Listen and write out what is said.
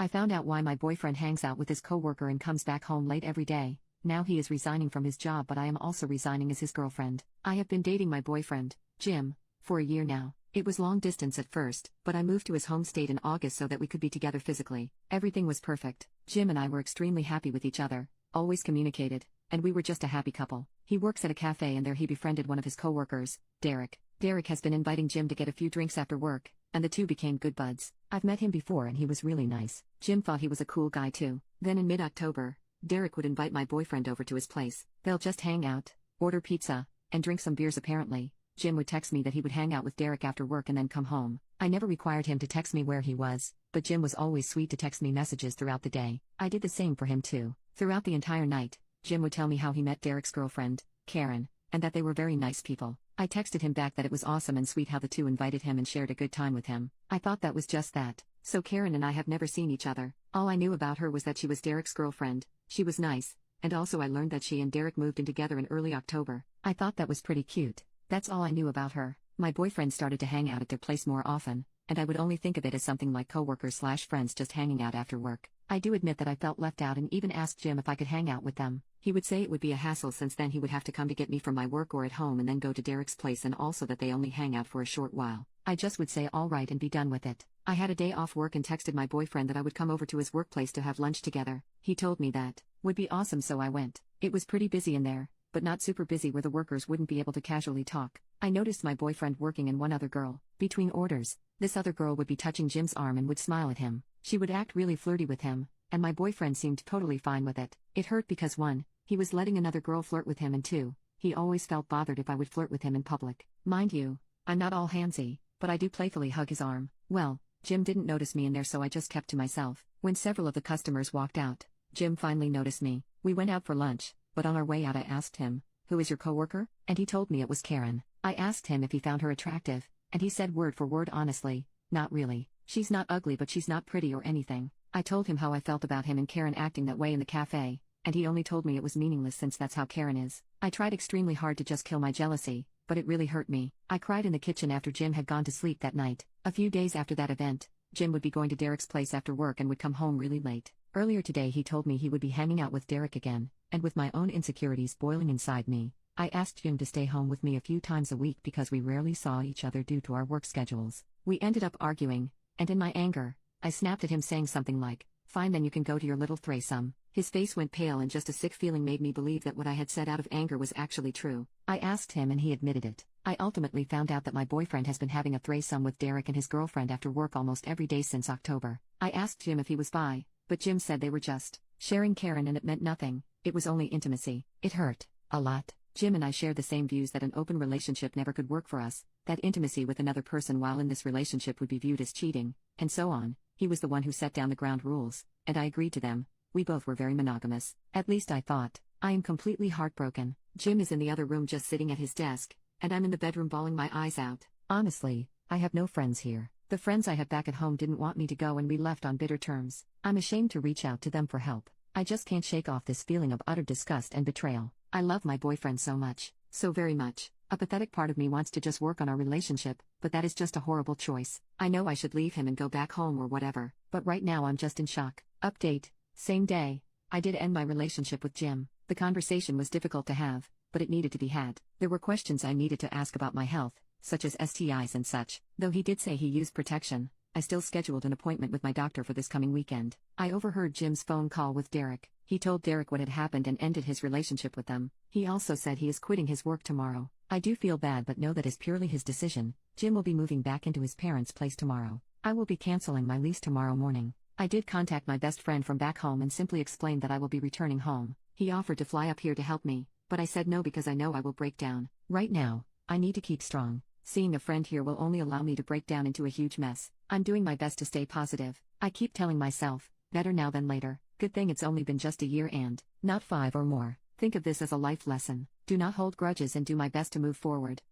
I found out why my boyfriend hangs out with his coworker and comes back home late every day. Now he is resigning from his job, but I am also resigning as his girlfriend. I have been dating my boyfriend, Jim, for a year now. It was long distance at first, but I moved to his home state in August so that we could be together physically. Everything was perfect. Jim and I were extremely happy with each other, always communicated, and we were just a happy couple. He works at a cafe and there he befriended one of his coworkers, Derek. Derek has been inviting Jim to get a few drinks after work, and the two became good buds. I've met him before and he was really nice. Jim thought he was a cool guy too. Then in mid-October, Derek would invite my boyfriend over to his place. They'll just hang out, order pizza, and drink some beers apparently. Jim would text me that he would hang out with Derek after work and then come home. I never required him to text me where he was, but Jim was always sweet to text me messages throughout the day. I did the same for him too. Throughout the entire night, Jim would tell me how he met Derek's girlfriend, Karen, and that they were very nice people. I texted him back that it was awesome and sweet how the two invited him and shared a good time with him. I thought that was just that. So Karen and I have never seen each other. All I knew about her was that she was Derek's girlfriend. She was nice, and also I learned that she and Derek moved in together in early October. I thought that was pretty cute. That's all I knew about her. My boyfriend started to hang out at their place more often, and I would only think of it as something like coworkers/friends just hanging out after work. I do admit that I felt left out and even asked Jim if I could hang out with them. He would say it would be a hassle since then he would have to come to get me from my work or at home and then go to Derek's place, and also that they only hang out for a short while. I just would say all right and be done with it. I had a day off work and texted my boyfriend that I would come over to his workplace to have lunch together. He told me that would be awesome, so I went. It was pretty busy in there, but not super busy where the workers wouldn't be able to casually talk. I noticed my boyfriend working and one other girl. Between orders, this other girl would be touching Jim's arm and would smile at him. She would act really flirty with him, and my boyfriend seemed totally fine with it. It hurt because 1, he was letting another girl flirt with him, and 2, he always felt bothered if I would flirt with him in public. Mind you, I'm not all handsy, but I do playfully hug his arm. Well, Jim didn't notice me in there, so I just kept to myself. When several of the customers walked out, Jim finally noticed me. We went out for lunch, but on our way out I asked him, "Who is your coworker?" And he told me it was Karen. I asked him if he found her attractive, and he said word for word honestly, "Not really. She's not ugly, but she's not pretty or anything." I told him how I felt about him and Karen acting that way in the cafe, and he only told me it was meaningless since that's how Karen is. I tried extremely hard to just kill my jealousy, but it really hurt me. I cried in the kitchen after Jim had gone to sleep that night. A few days after that event, Jim would be going to Derek's place after work and would come home really late. Earlier today he told me he would be hanging out with Derek again, and with my own insecurities boiling inside me, I asked Jim to stay home with me a few times a week because we rarely saw each other due to our work schedules. We ended up arguing, and in my anger, I snapped at him saying something like, "Fine, then you can go to your little threesome." His face went pale and just a sick feeling made me believe that what I had said out of anger was actually true. I asked him and he admitted it. I ultimately found out that my boyfriend has been having a threesome with Derek and his girlfriend after work almost every day since October. I asked Jim if he was bi, but Jim said they were just sharing Karen and it meant nothing. It was only intimacy. It hurt a lot. Jim and I shared the same views that an open relationship never could work for us, that intimacy with another person while in this relationship would be viewed as cheating, and so on. He was the one who set down the ground rules, and I agreed to them. We both were very monogamous. At least I thought. I am completely heartbroken. Jim is in the other room just sitting at his desk, and I'm in the bedroom bawling my eyes out. Honestly, I have no friends here. The friends I had back at home didn't want me to go and we left on bitter terms. I'm ashamed to reach out to them for help. I just can't shake off this feeling of utter disgust and betrayal. I love my boyfriend so much, so very much. A pathetic part of me wants to just work on our relationship, but that is just a horrible choice. I know I should leave him and go back home or whatever, but right now I'm just in shock. Update. Same day, I did end my relationship with Jim. The conversation was difficult to have, but it needed to be had. There were questions I needed to ask about my health, such as STIs and such. Though he did say he used protection, I still scheduled an appointment with my doctor for this coming weekend. I overheard Jim's phone call with Derek. He told Derek what had happened and ended his relationship with them. He also said he is quitting his work tomorrow. I do feel bad but know that is purely his decision. Jim will be moving back into his parents' place tomorrow. I will be canceling my lease tomorrow morning. I did contact my best friend from back home and simply explained that I will be returning home. He offered to fly up here to help me, but I said no because I know I will break down. Right now, I need to keep strong. Seeing a friend here will only allow me to break down into a huge mess. I'm doing my best to stay positive. I keep telling myself, better now than later. Good thing it's only been just a year and not 5 or more. Think of this as a life lesson. Do not hold grudges and do my best to move forward.